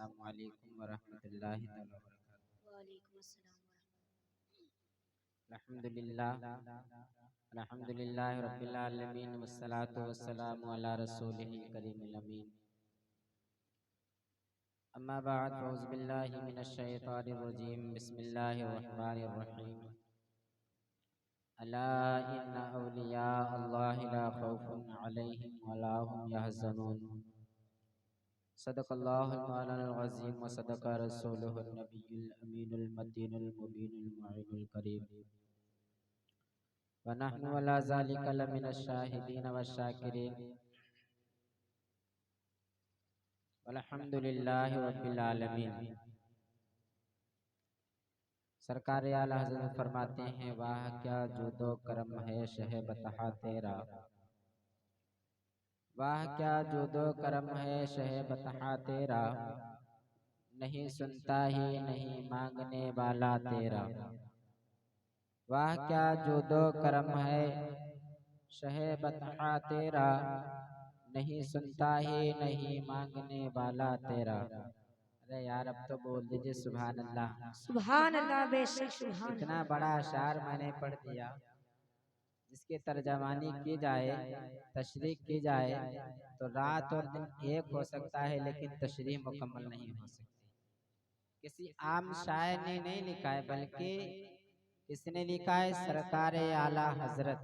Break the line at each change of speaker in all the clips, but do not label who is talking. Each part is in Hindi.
अस्सलामु अलैकुम व रहमतुल्लाहि तआला व बरकातुहू।
वालेकुम अस्सलाम।
अल्हम्दुलिल्लाहि रब्बिल आलमीन वस्सलातु वस्सलामु अला रसूलिहिल करीमिल अमीन। अम्मा बअद फ़अऊज़ु बिल्लाहि मिनश शैतानिर रजीम। बिस्मिल्लाहिर रहमानिर रहीम। अला इन्ना औलिया अल्लाहि ला खौफुन अलैहिम वला हुम यहज़नून। सदक़ल्लाहुल मौलानाल अज़ीम व सदक़ रसूलुहुन नबियुल अमीनुल मतीनुल मुबीनुल मुइनुल करीम। व नहनु अला ज़ालिका लमिनश शाहिदीन वश्शाकिरीन। वल्हम्दुलिल्लाहि रब्बिल आलमीन। सरकार आला हज़रत फरमाते हैं, वाह क्या जूदो करम है शह बतहा तेरा। वाह क्या जूदो करम है शह बतहा तेरा। नहीं सुनता ही नहीं मांगने वाला तेरा। वाह क्या जूदो करम है शह बतहा तेरा। नहीं सुनता ही नहीं मांगने वाला तेरा। अरे यार अब तो बोल दीजिए सुभान अल्लाह।
सुभान अल्लाह, बेशक सुभान
इतना
अल्लाह।
बड़ा अशार मैंने पढ़ दिया, जिसकी तर्जमानी की जाए, तशरीह की जाए तो रात और दिन एक हो सकता है, लेकिन तशरीह मुकम्मल नहीं हो सकती। किसी आम शायर ने नहीं लिखा है, बल्कि किसने लिखा है? सरकार आला हजरत,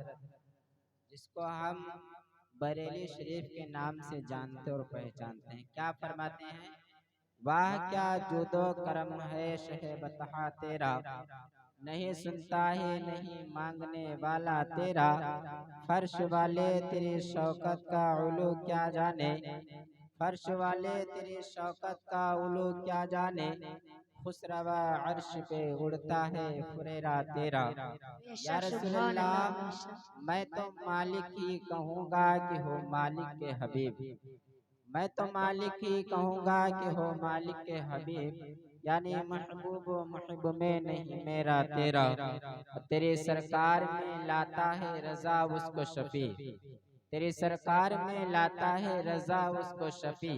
जिसको हम बरेली शरीफ के नाम से जानते और पहचानते हैं। क्या फरमाते हैं? वाह क्या जूदो करम है शह बतहा तेरा। नहीं सुनता है नहीं मांगने वाला तेरा। फर्श वाले तेरी शौकत का उलू क्या जाने। फर्श वाले तेरी शौकत का उलू क्या जाने। खुसरवा अर्श पे उड़ता है फुरेरा तेरा। या
बेशक सुभान अल्लाह,
रसूलल्लाह,
बेशक।
मैं तो मालिक ही कहूँगा कि हो मालिक के हबीब। मैं तो मालिक ही कहूँगा कि हो मालिक के हबीब। यानी महबूब मुहिब में नहीं मेरा तेरा। तेरी सरकार में लाता है रजा उसको शफी। तेरी सरकार में लाता है रजा उसको शफी।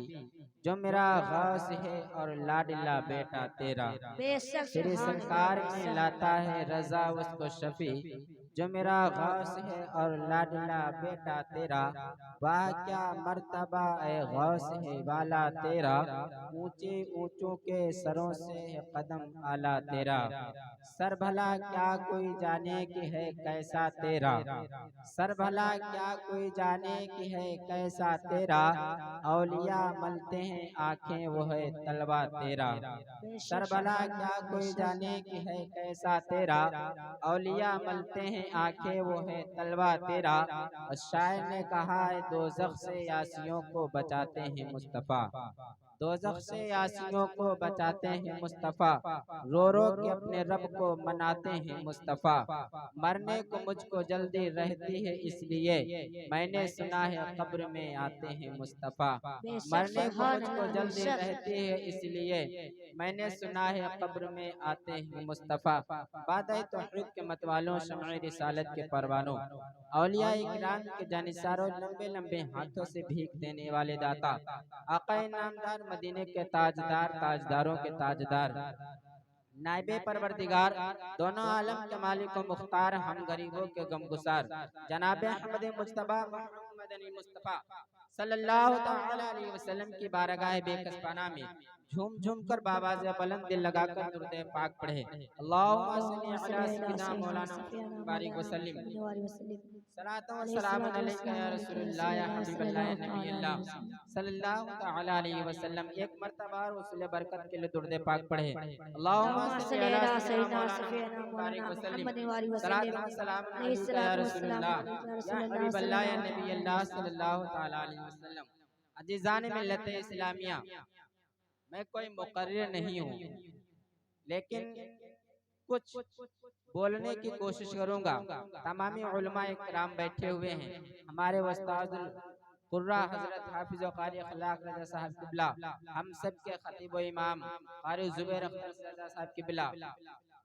जो मेरा गौस है और लाडला बेटा तेरा।
बेशक
तेरी
सुभान अल्लाह,
सरकार में लाता
बेशक।
है रजा उसको शफी। जो मेरा गौस है और लाडला बेटा तेरा। वाह क्या मर्तबा ए गौस है वाला तेरा। ऊंचे ऊंचों के सरों से है कदम आला तेरा। सर भला क्या कोई जाने कि है कैसा तेरा। सर भला क्या कोई जाने कि है कैसा तेरा। औलिया मलते हैं आंखें वो है तलवा तेरा। सर
बेशक
भला
सुभान
क्या
अल्लाह,
कोई
बेशक।
जाने कि है कैसा तेरा। औलिया मलते हैं आंखें वो है तलवा तेरा। और शायर ने कहा है, दोज़ख से यासियों को बचाते हैं मुस्तफ़ा। दोज़ख से यासियों को बचाते हैं मुस्तफ़ा। रो रो के अपने रब को मनाते हैं मुस्तफ़ा। मरने को मुझको जल्दी रहती है इसलिए मैंने सुना है कब्र में आते हैं मुस्तफ़ा।
बेशक
मरने को
सुभान
मुझको
अल्लाह,
जल्दी
बेशक।
रहती है इसलिए मैंने सुना है कब्र में आते हैं मुस्तफ़ा। बादए तौहीद के मतवालों, शमए रिसालत के परवानों, औलिया इकराम के जानिसारों, लंबे लंबे हाथों से भीख देने वाले दाता, आक़ाए नामदार, मदीने के ताजदार, ताजदारों के ताजदार, नाइबे परवरदिगार, दोनों आलम के मालिक व मुख्तार, हम गरीबों के गमगुसार, जनाब अहमद मुज्तबा मोहम्मद मुस्तफ़ा सल्लल्लाहु तआला अलैहि वसल्लम की बारगाह बेकसबाना में झूम झूम कर बाबाज़ बुलंद दिल लगाकर दुरूद पाक पढ़े। अल्लाहुम्मा सल्ली
अल्लाहुम्मा
अला
सल्ली अला
सय्यिदिना
सय्यिदिना
मौलाना
सफ़ीना
मुहम्मद बारिक
मौलाना
वसल्लिम।
मुहम्मद वाले वसल्लम।
सलातो व सलाम
अलैहिस्सलातु
अलैका
वस्सलाम
या
अलैका या
रसूलल्लाह या
रसूलल्लाह
हबीबल्लाह या
सल्लल्लाहु तआला
नबील्लाह
अलैहि वसल्लम।
सल्लल्लाहु तआला अलैहि वसल्लम। एक मर्तबा रसूल बरकत के लिए दुरूद पाक पढ़े। अल्लाहुम्मा
अल्लाहुम्मा
सल्ली
सल्ली
अला
अला
सय्यिदिना
सय्यिदिना
मौलाना
सफ़ीना
मुहम्मद बारिक
मौलाना
वसल्लिम।
मुहम्मद वाले वसल्लम।
सलातो व सलाम अलैका या
अलैहिस्सलातु
रसूलल्लाह
वस्सलाम अलैका या
या
रसूलल्लाह
हबीबल्लाह या
सल्लल्लाहु तआला अलैहि
नबील्लाह
वसल्लम।
सल्लल्लाहु तआला अलैहि वसल्लम। अज़ीज़ान मिल्लत इस्लामिया, मैं कोई मुक़र्रिर नहीं हूँ, लेकिन कुछ बोलने की कोशिश करूंगा। तमामी उलमा इकराम बैठे हुए हैं, हमारे उस्तादुल कुर्रा हजरत हाफिज व कारी अखलाक रज़ा साहब किबला, हम सब के खतीब व इमाम कारी जुबैर अख्तर रज़ा साहब किबला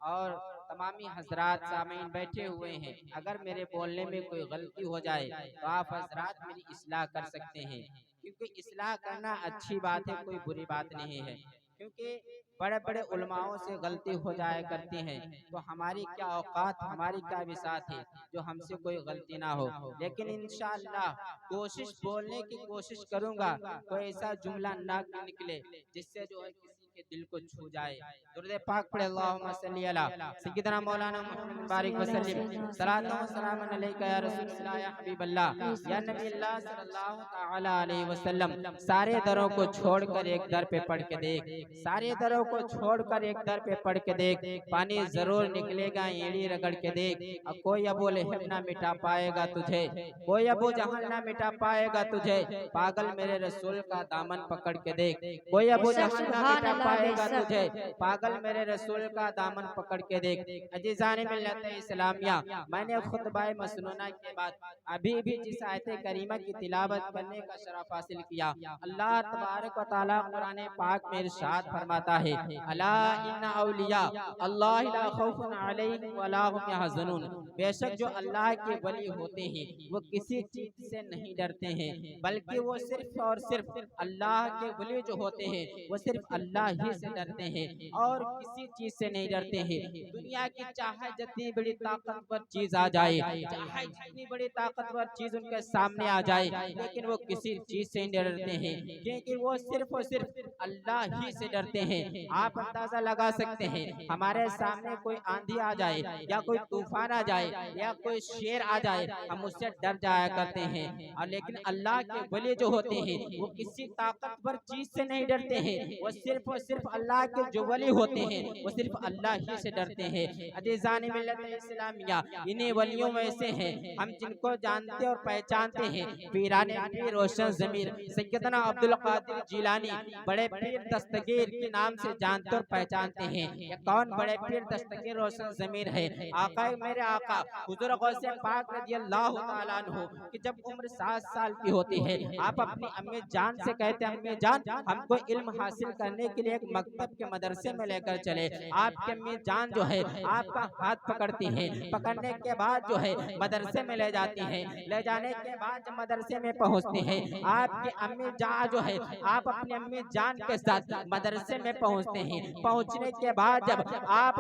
और तमामी हजरात सामीन बैठे हुए हैं। अगर मेरे बोलने में कोई गलती हो जाए तो आप हजरात मेरी इस्लाह कर सकते हैं, क्योंकि इस्लाह करना अच्छी बात है, कोई बुरी बात नहीं है। क्योंकि बड़े बड़े उलमाओं से गलती हो जाया करती है, तो हमारी क्या औकात, हमारी क्या विसात है जो हमसे कोई गलती ना हो। लेकिन इंशाअल्लाह कोशिश बोलने की कोशिश करूंगा कोई ऐसा जुमला ना निकले जिससे जो है किसी के दिल को छू जाए। दुरूद पाक पढ़े, अल्लाहुम्मा सल्ली अला सय्यिदना मौलाना मुहम्मद बारिक वसल्लम सलातो व सलामन अलैका या रसूलल्लाह या हबीबल्लाह या नबी अल्लाह सल्लल्लाहु तआला अलैहि वसल्लम। सारे दरों को छोड़कर एक दर पे पढ़ के देख, सारे दरों को छोड़कर एक दर पे पढ़ के देख, पानी जरूर निकलेगा, एड़ी रगड़ के देख। और कोई अबू लहब ना मिटा पाएगा तुझे, कोई अबू जहल ना मिटा पाएगा तुझे, पागल मेरे रसूल का दामन पकड़ के देख। कोई अबू जहल ना मिटा पाएगा तुझे, पागल मेरे रसूल का दामन पकड़ के देख। अजीज़ान मिल्लत इस्लामिया, मैंने खुतबाए मसनूना के बाद अभी भी जिस आयत करीमा की तिलावत करने का शरफ हासिल किया, अल्लाह तबारक व तआला कुरान पाक में इरशाद फरमाता है, अला इन्ना औलिया अल्लाह ला खौफुन अलैहिम वला हुम यहज़नून। बेशक जो अल्लाह के वली होते हैं वो किसी चीज से नहीं डरते हैं, बल्कि वो सिर्फ और सिर्फ अल्लाह के वली जो होते हैं वो सिर्फ अल्लाह ही से डरते हैं और किसी चीज से नहीं डरते हैं। दुनिया की चाहे जितनी बड़ी ताकतवर चीज आ जाए, चाहे जितनी बड़ी ताकतवर चीज उनके सामने आ जाए, लेकिन वो किसी चीज से नहीं डरते हैं, क्योंकि वो सिर्फ और सिर्फ अल्लाह ही से डरते हैं। आप अंदाजा लगा सकते हैं, हमारे सामने कोई आंधी आ जाए या कोई तूफान आ जाए या कोई शेर आ जाए, हम उससे डर जाया करते हैं। और लेकिन अल्लाह के वली जो होते हैं वो किसी ताकतवर चीज से नहीं डरते हैं, वो सिर्फ और सिर्फ अल्लाह के जो वली होते हैं वो सिर्फ अल्लाह ही से डरते हैं। अजीज़ान मिल्लत इस्लामिया, इन्हीं वलियों में से हैं हम जिनको जानते और पहचानते हैं, पीराने पीर रोशन ज़मीर सैयदना अब्दुल कादिर जिलानी, बड़े पीर दस्तगीर के नाम से जानते और पहचानते हैं। ये कौन बड़े पीर दस्तगीर रोशन ज़मीर है? आका मेरे आका हुज़ूर गौसे पाक रज़ियल्लाहु ताला अन्हु कि जब उम्र 7 साल की होती है, आप अपनी अम्मी जान से कहते हैं, अम्मी जान हमको इल्म हासिल करने के लिए एक मकतब के मदरसे में लेकर चले। आपके अम्मी जान जो है आपका हाथ पकड़ती हैं, पकड़ने के बाद जो है मदरसे में ले जाती हैं, ले जाने के बाद जब मदरसे में पहुंचती हैं, आपकी अम्मी जान जो है आप अपनी अम्मी जान के साथ मदरसे में पहुंचते हैं। पहुंचने के बाद जब आप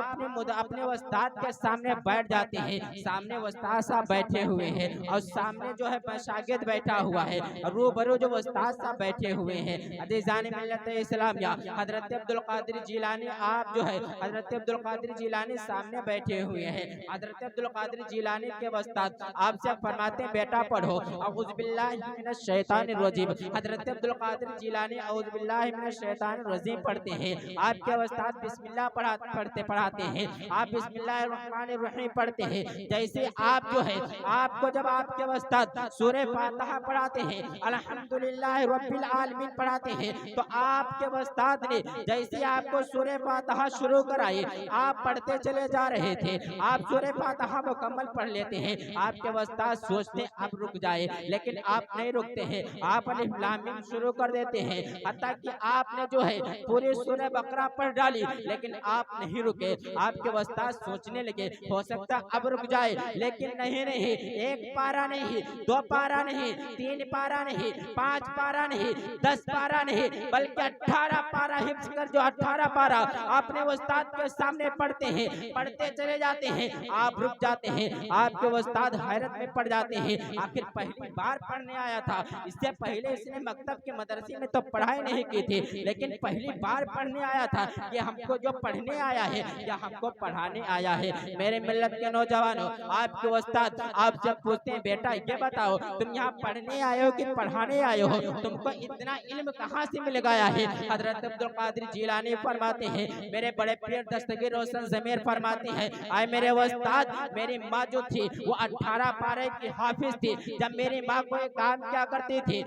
अपने उस्ताद के सामने बैठ जाते हैं, सामने उस्ताद साहब बैठे हुए हैं और सामने जो है शागिर्द बैठा हुआ है, रूबरू जो उस्ताद साहब बैठे हुए हैं। अज़ीज़ान मिल्लत इस्लामिया, हजरत अब्दुल कादिर जिलानी आप जो है हजरत अब्दुल कादिर जिलानी सामने बैठे हुए हैं। हजरत अब्दुल कादिर जिलानी के उस्ताद आपसे फरमाते हैं, बेटा पढ़ो अऊज़ु बिल्लाहि मिनश शैतानिर रजीम। हजरत अब्दुल कादिर जिलानी अऊज़ु बिल्लाहि मिनश शैतानिर रजीम पढ़ते हैं, आपके उस्ताद बिस्मिल्लाह पढ़ाते हैं, आप बिस्मिल्लाहिर रहमानिर रहीम पढ़ते हैं। जैसे आप जो है आपको जब आपके उस्ताद सूरह फातिहा पढ़ाते हैं, अल्हम्दुलिल्लाहि रब्बिल आलमीन पढ़ाते हैं, तो आपके उस्ताद ने जैसे आपको सूरह फातिहा शुरू कराई, आप पढ़ते चले जा रहे थे, आप सूरह फातिहा मुकम्मल पढ़ लेते हैं, आपके उस्ताद सोचते अब रुक जाए, लेकिन आप नहीं रुकते हैं, आप अलिफ लाम मीम शुरू कर देते हैं, हत्ता कि आपने जो है पूरी सूरह बकरा पढ़ डाली, लेकिन आप नहीं रुके। आपके उस्ताद सोचने लगे हो सकता अब रुक जाए, लेकिन नहीं, एक पारा नहीं, 2 पारा नहीं, 3 पारा नहीं, 5 पारा नहीं, 10 पारा नहीं, बल्कि 18 पारा हिफ्ज़ कर जो 18 पारा अपने उस्ताद के सामने पढ़ते हैं, पढ़ते चले जाते हैं, आप रुक जाते हैं, आपके उस्ताद हैरत में पड़ जाते हैं। आखिर पहली बार पढ़ने आया था, इससे पहले इसने मकतब के मदरसे में तो पढ़ाई नहीं की थी, लेकिन पहली बार पढ़ने आया था। ये हमको जो पढ़ने आया है या हमको पढ़ाने आया है। मेरे मिल्लत के नौजवानों, आपके उस्ताद आपसे पूछते हैं, बेटा ये बताओ तुम यहाँ पढ़ने आए हो कि पढ़ाने आए हो, तुमको इतना इल्म कहाँ से मिल गया है? हजरत अब्दुल कादिर जिलानी फरमाते हैं, मेरे बड़े पीर दस्तगीर रोशन ज़मीर फरमाते हैं, आए मेरे उस्ताद, मेरी माँ जो थी वो 18 पारे की हाफिज थी। जब मेरी माँ कोई काम क्या करती थी,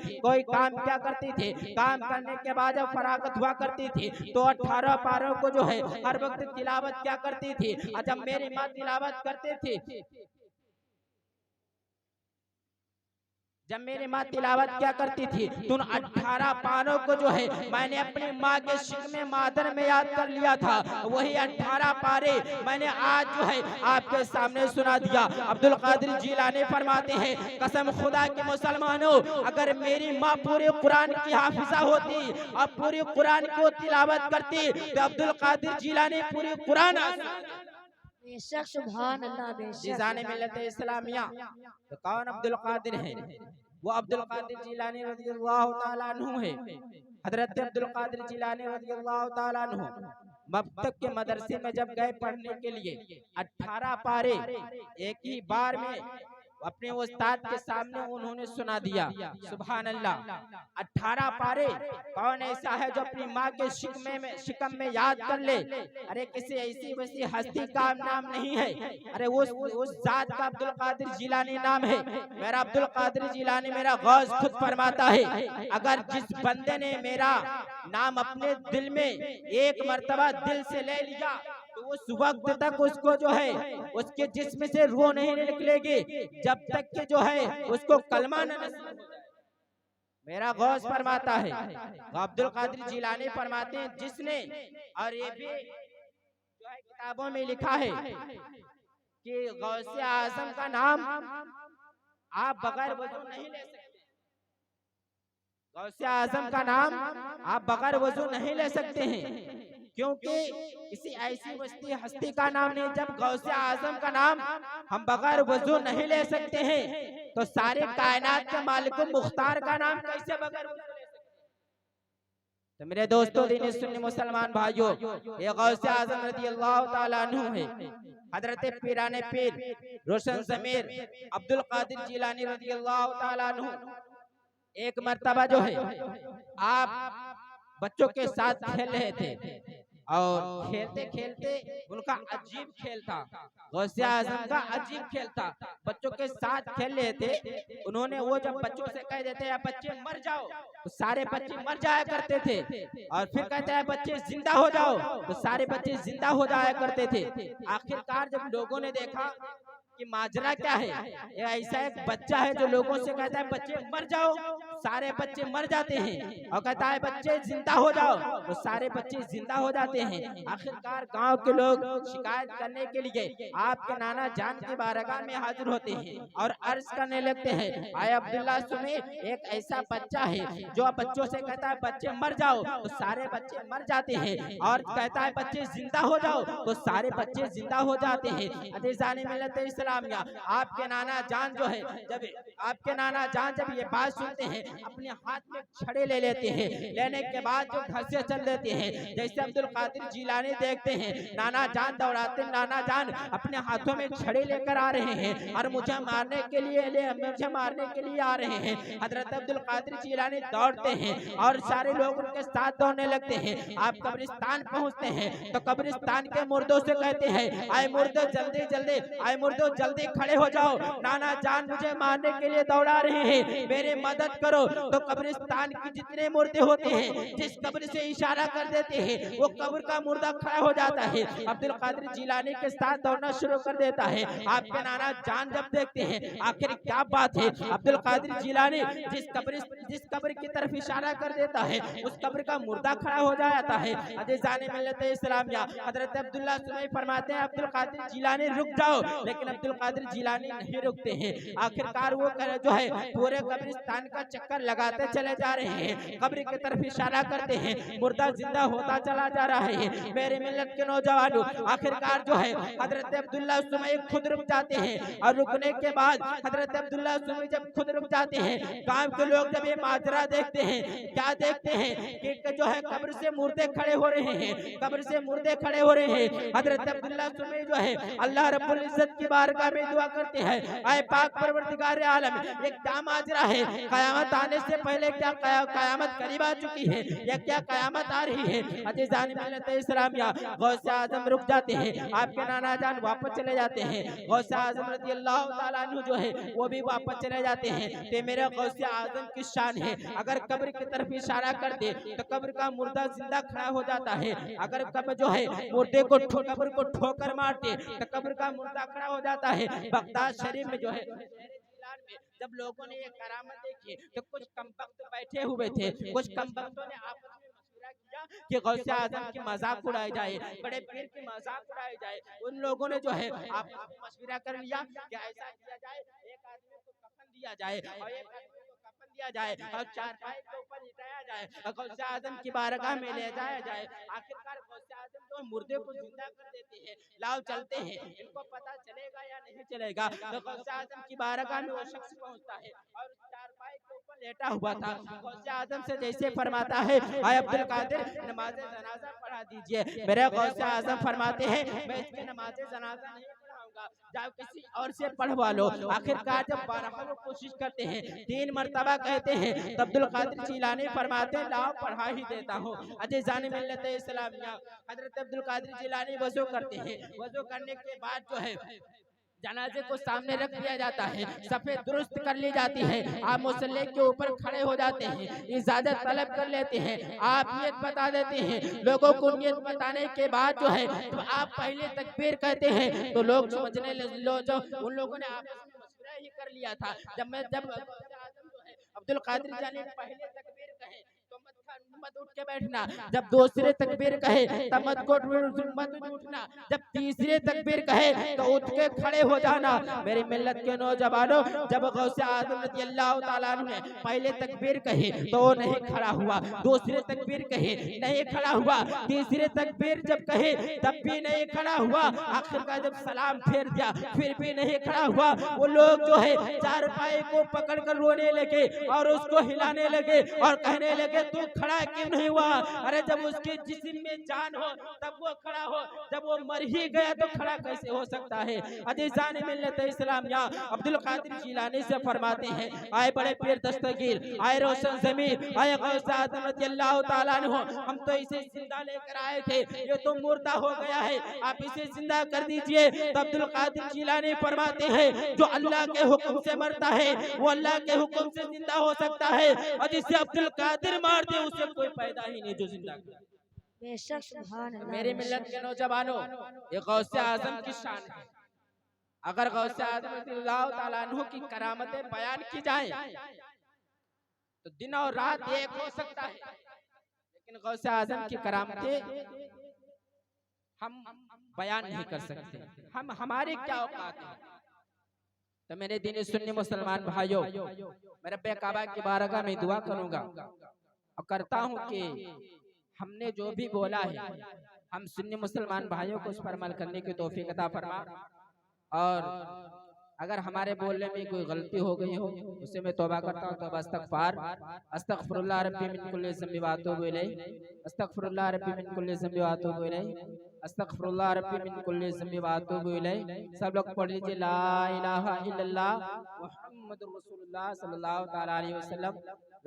काम करने के बाद जब फरागत हुआ करती थी तो 18 पारों को जो है हर वक्त तिलावत क्या करती थी। जब मेरी माँ तिलावत करती थी, जब मेरी माँ तिलावत क्या करती थी तो उन 18 पानों को जो है मैंने अपनी माँ के शिकमे मादर में याद कर लिया था। वही 18 पारे मैंने आज जो है आपके सामने सुना दिया। अब्दुल कादिर जिलानी फरमाते हैं, कसम खुदा के मुसलमानों, अगर मेरी माँ पूरे कुरान की हाफिजा होती और पूरे कुरान को तिलावत करती तो अब्दुल कादिर जिलानी पूरी कुरान
बेशक सुभान अल्लाह बेशक
जिजाने मिल्लत इस्लामिया। तो कौन अब्दुल कादिर है? वो अब्दुल कादिर जिलानी रज़ियल्लाहु ताला अन्हु है। हजरत अब्दुल कादिर जिलानी रज़ियल्लाहु ताला अन्हु मकतब के मदरसे में जब गए पढ़ने के लिए 18 पारे एक ही बार में अपने उस्ताद के सामने उन्होंने सुना दिया। सुभान अल्लाह। 18 पारे कौन ऐसा है जो अपनी माँ के शिकम में याद कर ले? अरे किसी ऐसी वैसी हस्ती का नाम नहीं है, अरे उस जात का अब्दुल कादिर जिलानी नाम है। मेरा अब्दुल कादिर जिलानी मेरा गौस खुद फरमाता है, अगर जिस बंदे ने मेरा नाम अपने दिल में एक मर्तबा दिल से ले लिया तो उस वक्त तक उसको जो है उसके जिस्म से रूह नहीं निकलेगी जब तक कि जो है उसको कलमा न नसीब हो जाए। मेरा गौस फरमाता है, अब्दुल कादिर जिलानी फरमाते हैं, जिसने, और ये भी जो है किताबों में लिखा है कि गौसे आजम का नाम आप बगैर वजू नहीं ले सकते। गौसे आजम का नाम आप बगैर वजू नहीं ले सकते हैं, क्योंकि किसी ऐसी वस्ती हस्ती का नाम नहीं। जब गौसे आजम का नाम हम बगैर वजू नहीं ले सकते हैं तो सारे कायनात के मालिक मुख्तार का नाम कैसे बगैर वजू ले सकते हैं? तो मेरे दोस्तों, दीनी सुन्नी मुसलमान भाइयों, ये गौसे आजम रज़ियल्लाहु ताला अन्हु है। हजरत पीराने पीर रोशन ज़मीर अब्दुल कादिर जिलानी रज़ियल्लाहु ताला अन्हु एक मर्तबा जो है आप बच्चों के साथ खेल रहे थे और खेलते खेलते उनका अजीब खेल था, गौसे आजम का अजीब खेल था। बच्चों के साथ खेल रहे थे, उन्होंने वो जब बच्चों से कह देते हैं बच्चे मर जाओ तो सारे बच्चे मर जाया करते थे, और फिर कहते हैं बच्चे जिंदा हो जाओ तो सारे बच्चे जिंदा हो जाया करते थे। आखिरकार जब लोगों ने देखा कि माजरा क्या है, ये ऐसा एक बच्चा है जो लोगों से कहता है बच्चे मर जाओ, सारे बच्चे मर जाते हैं, और कहता है बच्चे जिंदा हो जाओ तो सारे बच्चे जिंदा हो जाते हैं। आखिरकार गांव के लोग शिकायत करने के लिए आपके नाना जान की बारगाह में हाजिर होते हैं और अर्ज करने लगते हैं, आए अब्दुल्ला सुने, एक ऐसा बच्चा है जो बच्चों से कहता है बच्चे मर जाओ तो सारे बच्चे मर जाते हैं, और कहता है बच्चे जिंदा हो जाओ तो सारे बच्चे जिंदा हो जाते हैं। अज़ीज़ाने मिल्लत इस्लामिया, आपके नाना जान जो है, जब आपके नाना जान जब ये बात सुनते हैं अपने हाथ में छड़े ले लेते हैं, लेने के बाद जो घर से चल देते हैं। जैसे अब्दुल कादिर जिलानी देखते हैं नाना जान दौड़ाते, नाना जान अपने हाथों में छड़े लेकर आ रहे हैं और मुझे मारने के लिए आ रहे हैं। हजरत अब्दुल कादिर जिलानी दौड़ते हैं और सारे लोग उनके साथ दौड़ने लगते हैं। आप कब्रिस्तान पहुंचते हैं तो कब्रिस्तान के मुर्दों से कहते हैं, आए मुर्दो जल्दी जल्दी, आए मुर्दो जल्दी खड़े हो जाओ, नाना जान मुझे मारने के लिए दौड़ा रहे हैं, मेरे मदद करो। तो कब्रिस्तान की जितने मुर्दे होते हैं जिस कब्र से इशारा कर देते हैं वो कब्र का मुर्दा खड़ा हो जाता है, अब्दुल कादिर जिलानी के साथ दौड़ना शुरू कर देता है। आपके नाना जान जब देखते हैं आखिर क्या बात है, अब्दुल कादिर जिलानी जिस कब्र की तरफ इशारा कर देता है उस कब्र का मुर्दा खड़ा हो जाता है। अज़ीज़ाने मिल्लत इस्लामिया, हजरत अब्दुल्ला सुनई फरमाते हैं अब्दुल कादिर जिलानी रुक जाओ, लेकिन अब्दुल कादिर जिलानी नहीं रुकते हैं। आखिरकार वो जो है पूरे कब्रिस्तान का चक्कर लगाते चले जा रहे हैं, कब्र की तरफ इशारा करते हैं, मुर्दा जिंदा होता चला जा रहा है। मेरे मिल्लत के नौजवानों, आखिरकार जो है हजरत अब्दुल्ला सुनई खुद रुक जाते हैं, और रुकने के बाद हजरत अब्दुल्ला सुनई जब खुद रुक जाते हैं, गांव के लोग जब ये माजरा देखते हैं, क्या देखते हैं कि जो है कब्र से मुर्दे खड़े हो रहे हैं, कब्र से मुर्दे खड़े हो रहे हैं। हजरत अब्दुल्ला सुनई जो है अल्लाह रब्बुल इज्जत की बारगाह में दुआ करते हैं, आए पाक परवरदिगार आलम, ये क्या माजरा है, कयामत आने से पहले क्या कयामत करीब आ चुकी है या क्या कयामत आ रही है? अज़ीज़ाने मिल्लत इस्लामिया, गौसे आजम रुक जाते हैं, आपके नाना जान वापस चले जाते हैं, गौसे आजम रज़ियल्लाहु ताला अन्हु जो है वो भी वापस चले जाते हैं। ते मेरे गौसे आजम की शान है, अगर कब्र की तरफ इशारा कर दे तो कब्र का मुर्दा जिंदा खड़ा हो जाता है, अगर कब्र जो है मुर्दे को कब्र को ठोकर मारते तो कब्र का मुर्दा खड़ा हो जाता है। बगदाद शरीफ में जो है में जब लोगों ने ये करामत देखी तो कुछ कमबख्त बैठे हुए थे, कुछ कमबख्तों ने आपस में मशवरा किया कि गौसे आजम की मजाक उड़ाई जाए, बड़े पीर की मजाक उड़ाई जाए। उन लोगों ने जो है आपस में मशवरा कर लिया कि ऐसा किया जाए, एक आदमी को कफन दिया जाए और एक आदमी को कफन दिया जाए और चारपाई के ऊपर लिटाया जाए और गौसे आजम की बारगाह में ले जाया जाए। आखिरकार गौसे आजम जो मुर्दे को जिंदा कर देते हैं, लाओ चलते हैं, इनको पता चलेगा या नहीं चलेगा। तो गौसे आजम की बारगाह में वो शख्स पहुंचता है और उस चारपाई के ऊपर लेटा हुआ था। गौसे आजम से जैसे फरमाता है, हाय अब्दुल कादिर नमाज जनाजा पढ़ा दीजिए। मेरे गौसे आजम फरमाते हैं, मैं इसकी नमाज जनाजा नहीं पढ़ाऊंगा, जाओ किसी और से पढ़वा लो। आखिरकार जब बारहा वो कोशिश करते हैं, 3 मरतबा कहते हैं, तो अब्दुल कादिर जिलानी फरमाते हैं, लाओ पढ़ा ही देता हूँ। अज़ीज़ान मिल्लत इस्लामिया, हजरत अब्दुल कादिर जिलानी वज़ू करते हैं। वज़ू करने के बाद जो है जनाजे को सामने रख दिया जाता है, सफेद दुरुस्त कर ली जाती है, आप मुसल्ले के ऊपर खड़े हो जाते हैं, इजाजत तलब कर लेते हैं, आप नियत बता देते हैं। लोगों को नियत बताने के बाद जो है तो आप पहले तकबीर कहते हैं, तो लोग समझने लो जो उन लोगों ने आपस में मशवरा ही कर लिया था। जब अब्दुल कादिर जानी पहले तकबीर कहे तो मत उठ के बैठना, जब दूसरे तकबीर कहे तब मत उठना, जब तीसरे तकबीर कहे तो उठ के खड़े हो जाना। मेरी मिल्लत के नौजवानों, जब गौसे आज़म रज़ियल्लाहु ताला अन्हु ने पहले तकबीर कही तो वो नहीं खड़ा हुआ, दूसरे तकबीर कही नहीं खड़ा हुआ, तीसरे तकबीर जब कहे तब भी नहीं खड़ा हुआ, आखिरकार जब सलाम फेर दिया फिर भी नहीं खड़ा हुआ। वो लोग जो है चारपाई को पकड़ कर रोने लगे और उसको हिलाने लगे और कहने लगे तू खड़ा क्यों नहीं हुआ? अरे जब उसके जिस्म में जान हो तब वो खड़ा हो, जब वो मर ही गया तो खड़ा कैसे हो सकता है? अज़ीज़ान मिल्लत इस्लामिया, अब्दुल कादिर जिलानी से फरमाते हैं, आए बड़े पीर दस्तगीर, आए रोशन ज़मीर, आए गौसे आज़म रज़ियल्लाहु ताला अन्हु, हम तो इसे जिंदा लेकर आए थे, ये तो मुर्दा हो गया है, आप इसे जिंदा कर दीजिए। तो अब्दुल कादिर जिलानी फरमाते हैं, जो अल्लाह के हुक्म से मरता है वो अल्लाह के हुक्म से जिंदा हो सकता है, और जिसे अब्दुल कादिर मार दे उसे कोई पैदा ही नहीं जो जिंदा करे।
बेशक सुभान अल्लाह।
मेरी मिल्लत के नौजवानों, ये गौसे आजम की शान है। अगर गौसे आजम रज़ियल्लाहु ताला अन्हु की करामतें बयान की जाए तो दिन और रात एक हो सकता है, लेकिन गौसे आजम की करामतें हम बयान नहीं कर सकते। हम हमारे क्या औकात है? तो मेरे दीनी सुन्नी मुसलमान भाइयों, मैं रब्बे काबा की बारगाह में दुआ करूंगा और करता हूं कि हमने जो भी बोला है हम सुन्नी मुसलमान भाइयों को उस पर अमल करने की तौफीक अता फरमा, और अगर हमारे बोलने में कोई गलती हो गई हो उससे मैं तौबा करता हूँ। तौबा अस्तगफिरुल्लाह रब्बी मिन कुल्लि ज़ंबि व अतूबु इलैहि, अस्तगफिरुल्लाह रब्बी मिन कुल्लि ज़ंबि व अतूबु इलैहि, अस्तगफिरुल्लाह रब्बी मिन कुल्लि ज़ंबि व अतूबु इलैहि। सब लोग पढ़ लीजिए, ला इलाहा इल्लल्लाह मुहम्मदुर रसूलुल्लाह सल्लल्लाहु तआला अलैहि वसल्लम।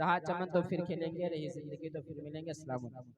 रहा चमन तो फिर खेलेंगे, रही जिंदगी तो फिर मिलेंगे। अस्सलाम वालेकुम।